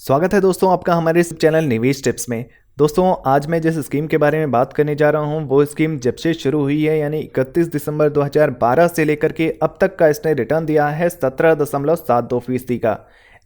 स्वागत है दोस्तों आपका हमारे इस चैनल निवेश टिप्स में। दोस्तों आज मैं जिस स्कीम के बारे में बात करने जा रहा हूं वो स्कीम जब से शुरू हुई है यानी 31 दिसंबर 2012 से लेकर के अब तक का इसने रिटर्न दिया है 17.72% का।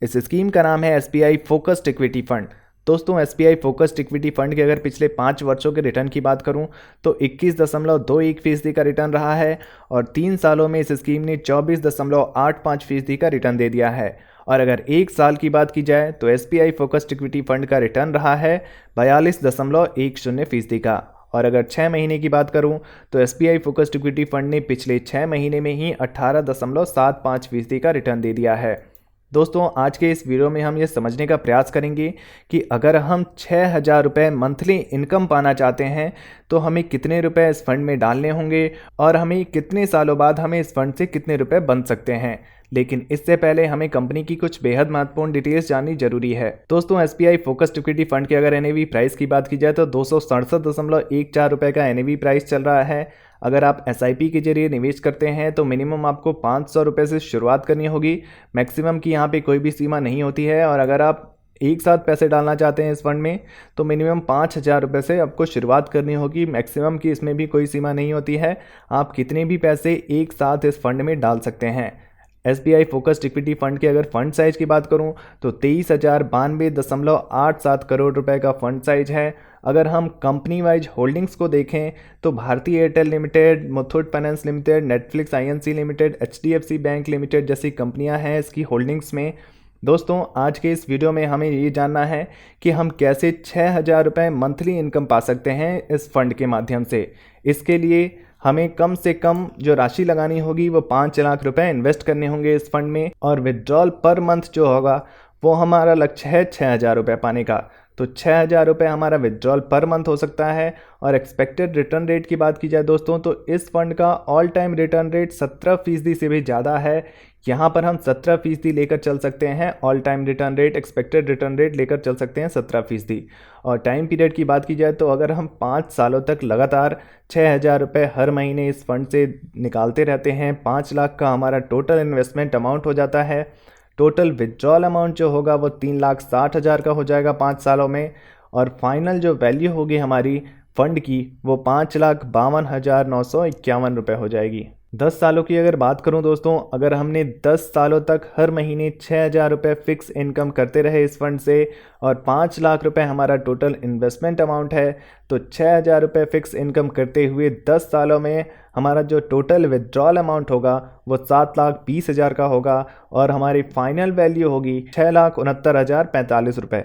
इस स्कीम का नाम है SBI फोकस्ड इक्विटी फंड। दोस्तों SBI फोकस्ड इक्विटी फंड के अगर पिछले 5 वर्षों के रिटर्न की बात करूं तो 21.21% का रिटर्न रहा है और 3 सालों में इस स्कीम ने 24.85% का रिटर्न दे दिया है। और अगर 1 साल की बात की जाए तो SBI फोकस्ड इक्विटी फंड का रिटर्न रहा है 42.10% का। और अगर 6 महीने की बात करूं तो SBI फोकस्ड इक्विटी फंड ने पिछले 6 महीने में ही 18.75% का रिटर्न दे दिया है। दोस्तों आज के इस वीडियो में हम ये समझने का प्रयास करेंगे कि अगर हम 6,000 रुपये मंथली इनकम पाना चाहते हैं तो हमें कितने रुपए इस फंड में डालने होंगे और हमें कितने सालों बाद हमें इस फंड से कितने रुपए बन सकते हैं। लेकिन इससे पहले हमें कंपनी की कुछ बेहद महत्वपूर्ण डिटेल्स जाननी जरूरी है। दोस्तों SBI फोकस्ड इक्विटी फंड के अगर NAV प्राइस की बात की जाए तो 267.14 रुपये का NAV प्राइस चल रहा है। अगर आप SIP के जरिए निवेश करते हैं तो मिनिमम आपको 500 रुपये से शुरुआत करनी होगी। मैक्सिमम की यहाँ पे कोई भी सीमा नहीं होती है। और अगर आप एक साथ पैसे डालना चाहते हैं इस फंड में तो मिनिमम 5,000 रुपये से आपको शुरुआत करनी होगी। मैक्सिमम की इसमें भी कोई सीमा नहीं होती है। आप कितने भी पैसे एक साथ इस फंड में डाल सकते हैं। SBI फोकस्ड इक्विटी फंड के अगर फंड साइज की बात करूं तो 23,092.87 करोड़ रुपए का फंड साइज है। अगर हम कंपनी वाइज होल्डिंग्स को देखें तो भारतीय Airtel limited, Muthoot finance limited, Netflix INC limited, HDFC bank limited जैसी कंपनियां हैं इसकी होल्डिंग्स में। दोस्तों आज के इस वीडियो में हमें ये जानना है कि हम कैसे 6,000 रुपये मंथली इनकम पा सकते हैं इस फंड के माध्यम से। इसके लिए हमें कम से कम जो राशि लगानी होगी वो 5 लाख रुपए इन्वेस्ट करने होंगे इस फंड में और विड्रॉल पर मंथ जो होगा वो हमारा लक्ष्य है 6,000 रुपये पाने का। तो 6,000 रुपये हमारा विड्रॉल पर मंथ हो सकता है। और एक्सपेक्टेड रिटर्न रेट की बात की जाए दोस्तों तो इस फंड का ऑल टाइम रिटर्न रेट 17% से भी ज़्यादा है। यहाँ पर हम 17% लेकर चल सकते हैं। All time return rate, expected return rate लेकर चल सकते हैं 17%। और टाइम पीरियड की बात की जाए तो अगर हम 5 सालों तक लगातार 6,000 रुपये हर महीने इस फंड से निकालते रहते हैं, 5 लाख का हमारा टोटल इन्वेस्टमेंट अमाउंट हो जाता है। टोटल विड्रॉल अमाउंट जो होगा वो 3,60,000 का हो जाएगा 5 सालों में। और फाइनल जो वैल्यू होगी हमारी फंड की वो 5,52,951 रुपये हो जाएगी। 10 सालों की अगर बात करूं दोस्तों, अगर हमने 10 सालों तक हर महीने 6,000 रुपये फिक्स इनकम करते रहे इस फंड से और 5 लाख रुपए हमारा टोटल इन्वेस्टमेंट अमाउंट है तो 6,000 रुपये फिक्स इनकम करते हुए 10 सालों में हमारा जो टोटल विड्रॉल अमाउंट होगा वो 7,20,000 का होगा और हमारी फाइनल वैल्यू होगी 6,69,045 रुपये।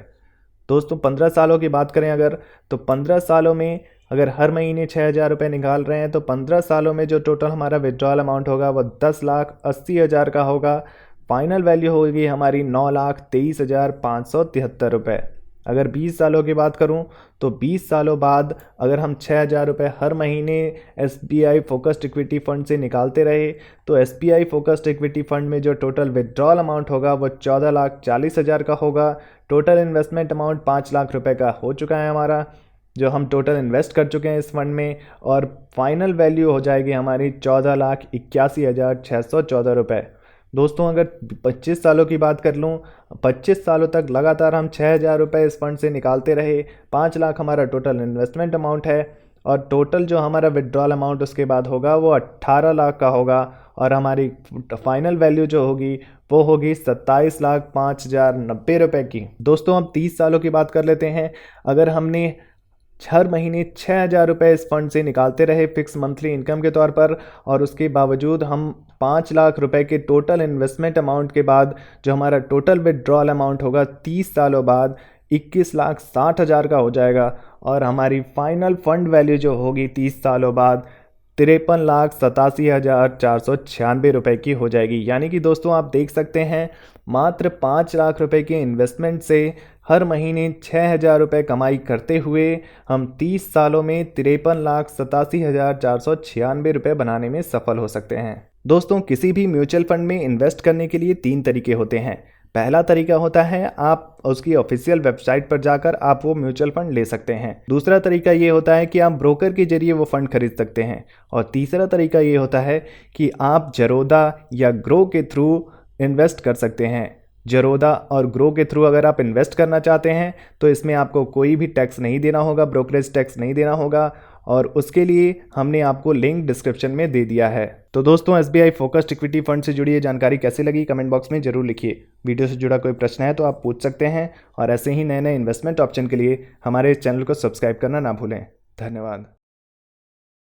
दोस्तों 15 सालों की बात करें अगर तो 15 सालों में अगर हर महीने 6,000 रुपये निकाल रहे हैं तो 15 सालों में जो टोटल हमारा विड्रॉल अमाउंट होगा वो 10,80,000 का होगा। फाइनल वैल्यू होगी हमारी 9,23,573 रुपये। अगर 20 सालों की बात करूं तो 20 सालों बाद अगर हम 6,000 रुपये हर महीने SBI फोकस्ड इक्विटी फंड से निकालते रहे तो SBI फोकस्ड इक्विटी फंड में जो टोटल विड्रॉल अमाउंट होगा वो 14,40,000 का होगा। टोटल इन्वेस्टमेंट अमाउंट 5 लाख रुपए का हो चुका है हमारा, जो हम टोटल इन्वेस्ट कर चुके हैं इस फंड में। और फाइनल वैल्यू हो जाएगी हमारी 14,81,614 रुपये। दोस्तों अगर 25 सालों की बात कर लूँ, 25 सालों तक लगातार हम 6,000 रुपये इस फंड से निकालते रहे, 5 लाख हमारा टोटल इन्वेस्टमेंट अमाउंट है और टोटल जो हमारा विड्रॉल अमाउंट उसके बाद होगा वो 18 लाख का होगा और हमारी फाइनल वैल्यू जो होगी वो होगी 27,05,090 रुपये की। दोस्तों अब 30 सालों की बात कर लेते हैं। अगर हमने हर महीने 6,000 रुपये इस फंड से निकालते रहे फिक्स मंथली इनकम के तौर पर और उसके बावजूद हम 5 लाख रुपए के टोटल इन्वेस्टमेंट अमाउंट के बाद जो हमारा टोटल विड्रॉल अमाउंट होगा 30 सालों बाद 21,60,000 का हो जाएगा और हमारी फाइनल फंड वैल्यू जो होगी 30 सालों बाद 53,87,496 रुपये की हो जाएगी। यानी कि दोस्तों आप देख सकते हैं मात्र 5 लाख रुपए के इन्वेस्टमेंट से हर महीने 6,000 रुपये कमाई करते हुए हम 30 सालों में 53,87,496 रुपये बनाने में सफल हो सकते हैं। दोस्तों किसी भी म्यूचुअल फंड में इन्वेस्ट करने के लिए 3 तरीके होते हैं। पहला तरीका होता है आप उसकी ऑफिशियल वेबसाइट पर जाकर आप वो म्यूचुअल फंड ले सकते हैं। दूसरा तरीका ये होता है कि आप ब्रोकर के जरिए वो फंड खरीद सकते हैं। और तीसरा तरीका ये होता है कि आप जरोदा या ग्रो के थ्रू इन्वेस्ट कर सकते हैं। जरोदा और ग्रो के थ्रू अगर आप इन्वेस्ट करना चाहते हैं तो इसमें आपको कोई भी टैक्स नहीं देना होगा, ब्रोकरेज टैक्स नहीं देना होगा, और उसके लिए हमने आपको लिंक डिस्क्रिप्शन में दे दिया है। तो दोस्तों, SBI फोकस्ड इक्विटी फंड से जुड़ी ये जानकारी कैसी लगी कमेंट बॉक्स में जरूर लिखिए। वीडियो से जुड़ा कोई प्रश्न है तो आप पूछ सकते हैं, और ऐसे ही नए नए इन्वेस्टमेंट ऑप्शन के लिए हमारे चैनल को सब्सक्राइब करना ना भूलें। धन्यवाद।